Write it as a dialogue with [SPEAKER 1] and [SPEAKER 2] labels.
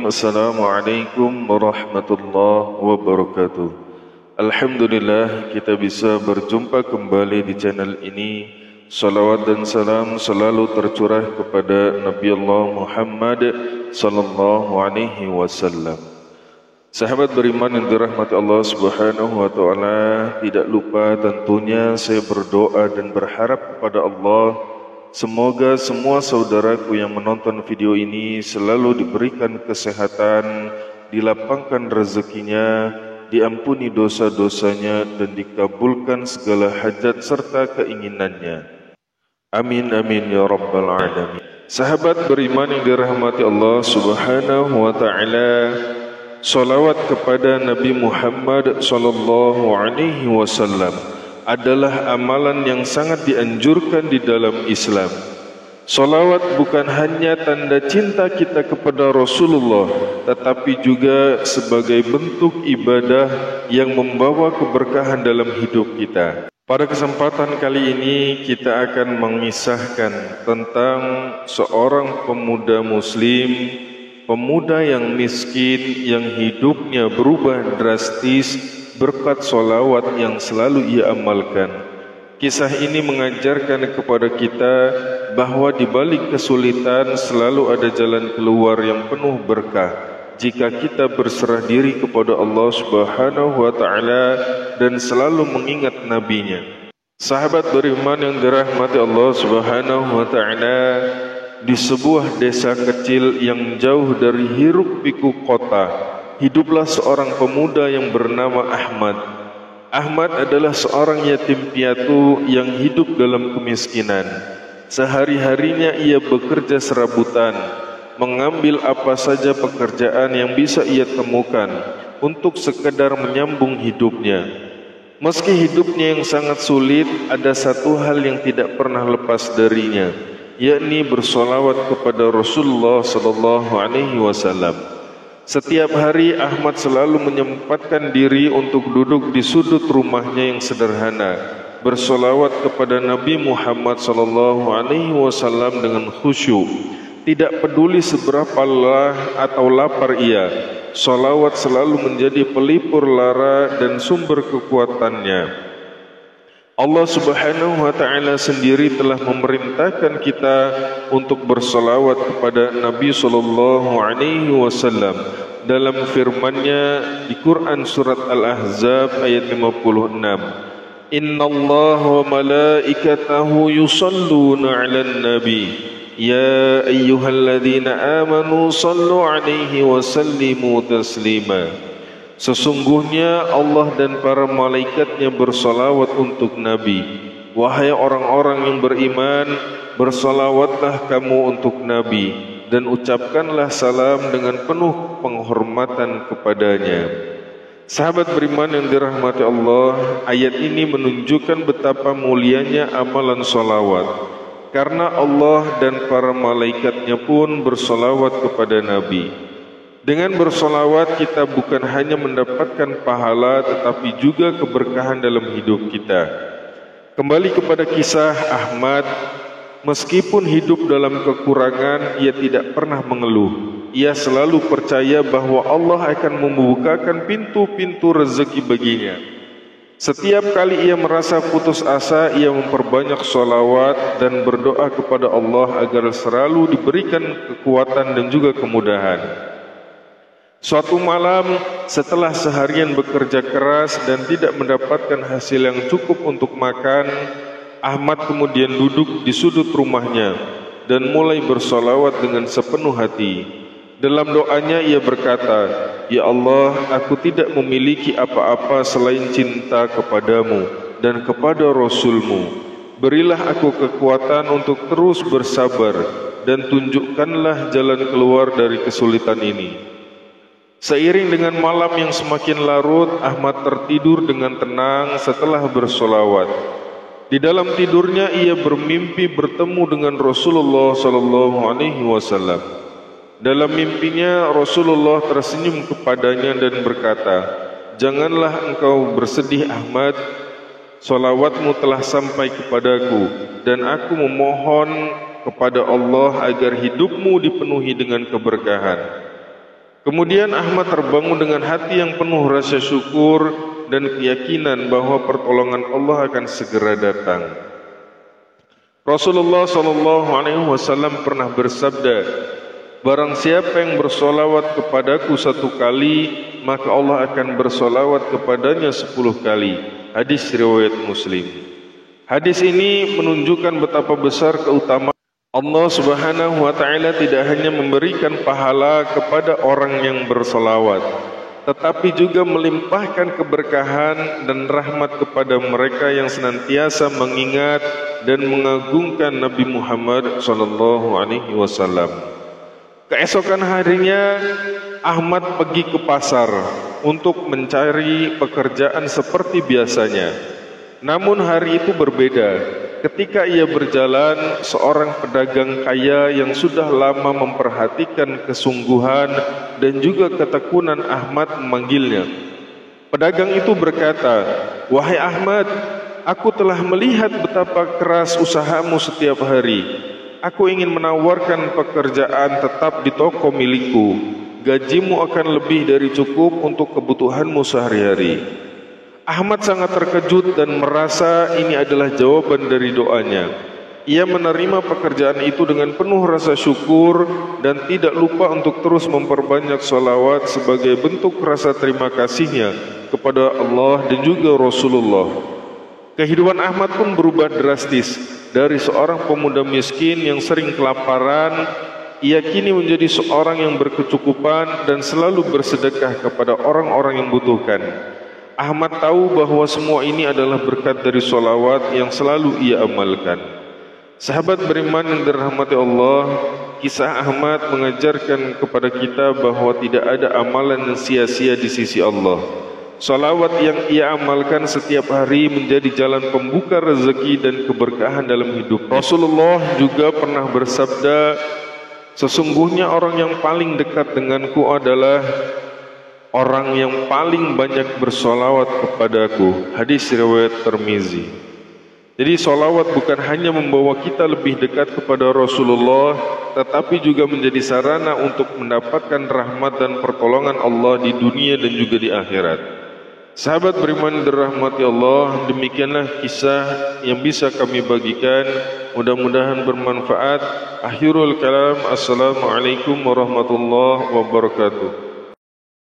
[SPEAKER 1] Assalamualaikum warahmatullahi wabarakatuh. Alhamdulillah kita bisa berjumpa kembali di channel ini. Salawat dan salam selalu tercurah kepada Nabi Allah Muhammad sallallahu alaihi wasallam. Sahabat beriman yang dirahmati Allah Subhanahu wa taala, tidak lupa tentunya saya berdoa dan berharap kepada Allah semoga semua saudaraku yang menonton video ini selalu diberikan kesehatan, dilapangkan rezekinya, diampuni dosa-dosanya, dan dikabulkan segala hajat serta keinginannya. Amin amin ya rabbal alamin. Sahabat beriman yang dirahmati Allah Subhanahu wa taala, salawat kepada Nabi Muhammad sallallahu alaihi wasallam adalah amalan yang sangat dianjurkan di dalam Islam. Salawat bukan hanya tanda cinta kita kepada Rasulullah, tetapi juga sebagai bentuk ibadah yang membawa keberkahan dalam hidup kita. Pada kesempatan kali ini kita akan mengisahkan tentang seorang pemuda muslim, pemuda yang miskin, yang hidupnya berubah drastis berkat solawat yang selalu ia amalkan. Kisah ini mengajarkan kepada kita bahwa di balik kesulitan selalu ada jalan keluar yang penuh berkah jika kita berserah diri kepada Allah Subhanahu wa taala dan selalu mengingat nabinya. Sahabat beriman yang dirahmati Allah Subhanahu wa taala, di sebuah desa kecil yang jauh dari hiruk pikuk kota, hiduplah seorang pemuda yang bernama Ahmad. Ahmad adalah seorang yatim piatu yang hidup dalam kemiskinan. Sehari-harinya ia bekerja serabutan, mengambil apa saja pekerjaan yang bisa ia temukan untuk sekedar menyambung hidupnya. Meski hidupnya yang sangat sulit, ada satu hal yang tidak pernah lepas darinya, yakni bersolawat kepada Rasulullah sallallahu alaihi wasallam. Setiap hari Ahmad selalu menyempatkan diri untuk duduk di sudut rumahnya yang sederhana, bersolawat kepada Nabi Muhammad sallallahu alaihi wasallam dengan khusyuk. Tidak peduli seberapa lelah atau lapar ia, solawat selalu menjadi pelipur lara dan sumber kekuatannya. Allah Subhanahu wa taala sendiri telah memerintahkan kita untuk bersolawat kepada Nabi sallallahu alaihi wasallam dalam firman-Nya di Quran surat Al-Ahzab ayat 56. Innallaha wa malaikatahu yusalluna 'alan nabi ya ayyuhalladzina amanu sallu 'alaihi wa sallimu taslima. Sesungguhnya Allah dan para malaikatnya bersolawat untuk Nabi. Wahai orang-orang yang beriman, bersolawatlah kamu untuk Nabi dan ucapkanlah salam dengan penuh penghormatan kepadanya. Sahabat beriman yang dirahmati Allah, ayat ini menunjukkan betapa mulianya amalan solawat, karena Allah dan para malaikatnya pun bersolawat kepada Nabi. Dengan bersolawat kita bukan hanya mendapatkan pahala tetapi juga keberkahan dalam hidup kita. Kembali kepada kisah Ahmad, meskipun hidup dalam kekurangan, ia tidak pernah mengeluh. Ia selalu percaya bahwa Allah akan membukakan pintu-pintu rezeki baginya. Setiap kali ia merasa putus asa, ia memperbanyak solawat dan berdoa kepada Allah agar selalu diberikan kekuatan dan juga kemudahan. Suatu malam, setelah seharian bekerja keras dan tidak mendapatkan hasil yang cukup untuk makan, Ahmad kemudian duduk di sudut rumahnya dan mulai bersolawat dengan sepenuh hati. Dalam doanya ia berkata, Ya Allah, aku tidak memiliki apa-apa selain cinta kepadamu dan kepada Rasulmu. Berilah aku kekuatan untuk terus bersabar dan tunjukkanlah jalan keluar dari kesulitan ini. Seiring dengan malam yang semakin larut, Ahmad tertidur dengan tenang setelah bersolawat. Di dalam tidurnya ia bermimpi bertemu dengan Rasulullah sallallahu alaihi wasallam. Dalam mimpinya Rasulullah tersenyum kepadanya dan berkata, "Janganlah engkau bersedih Ahmad, solawatmu telah sampai kepadaku dan aku memohon kepada Allah agar hidupmu dipenuhi dengan keberkahan." Kemudian Ahmad terbangun dengan hati yang penuh rasa syukur dan keyakinan bahwa pertolongan Allah akan segera datang. Rasulullah SAW pernah bersabda, barang siapa yang bersolawat kepadaku 1 kali, maka Allah akan bersolawat kepadanya 10 kali. Hadis riwayat Muslim. Hadis ini menunjukkan betapa besar keutamaan Allah Subhanahu wa Ta'ala tidak hanya memberikan pahala kepada orang yang bersolawat, tetapi juga melimpahkan keberkahan dan rahmat kepada mereka yang senantiasa mengingat dan mengagungkan Nabi Muhammad SAW. Keesokan harinya Ahmad pergi ke pasar untuk mencari pekerjaan seperti biasanya. Namun hari itu berbeda. Ketika ia berjalan, seorang pedagang kaya yang sudah lama memperhatikan kesungguhan dan juga ketekunan Ahmad memanggilnya. Pedagang itu berkata, "Wahai Ahmad, aku telah melihat betapa keras usahamu setiap hari. Aku ingin menawarkan pekerjaan tetap di toko milikku. Gajimu akan lebih dari cukup untuk kebutuhanmu sehari-hari." Ahmad sangat terkejut dan merasa ini adalah jawaban dari doanya. Ia menerima pekerjaan itu dengan penuh rasa syukur dan tidak lupa untuk terus memperbanyak sholawat sebagai bentuk rasa terima kasihnya kepada Allah dan juga Rasulullah. Kehidupan Ahmad pun berubah drastis. Dari seorang pemuda miskin yang sering kelaparan, ia kini menjadi seorang yang berkecukupan dan selalu bersedekah kepada orang-orang yang membutuhkan. Ahmad tahu bahwa semua ini adalah berkat dari sholawat yang selalu ia amalkan. Sahabat beriman yang dirahmati Allah, kisah Ahmad mengajarkan kepada kita bahwa tidak ada amalan yang sia-sia di sisi Allah. Sholawat yang ia amalkan setiap hari menjadi jalan pembuka rezeki dan keberkahan dalam hidup. Rasulullah juga pernah bersabda, sesungguhnya orang yang paling dekat denganku adalah orang yang paling banyak bersolawat kepadaku. Hadis riwayat Tirmizi. Jadi solawat bukan hanya membawa kita lebih dekat kepada Rasulullah, tetapi juga menjadi sarana untuk mendapatkan rahmat dan pertolongan Allah di dunia dan juga di akhirat. Sahabat beriman dirahmati Allah, demikianlah kisah yang bisa kami bagikan. Mudah-mudahan bermanfaat. Akhirul kalam, assalamualaikum warahmatullahi wabarakatuh.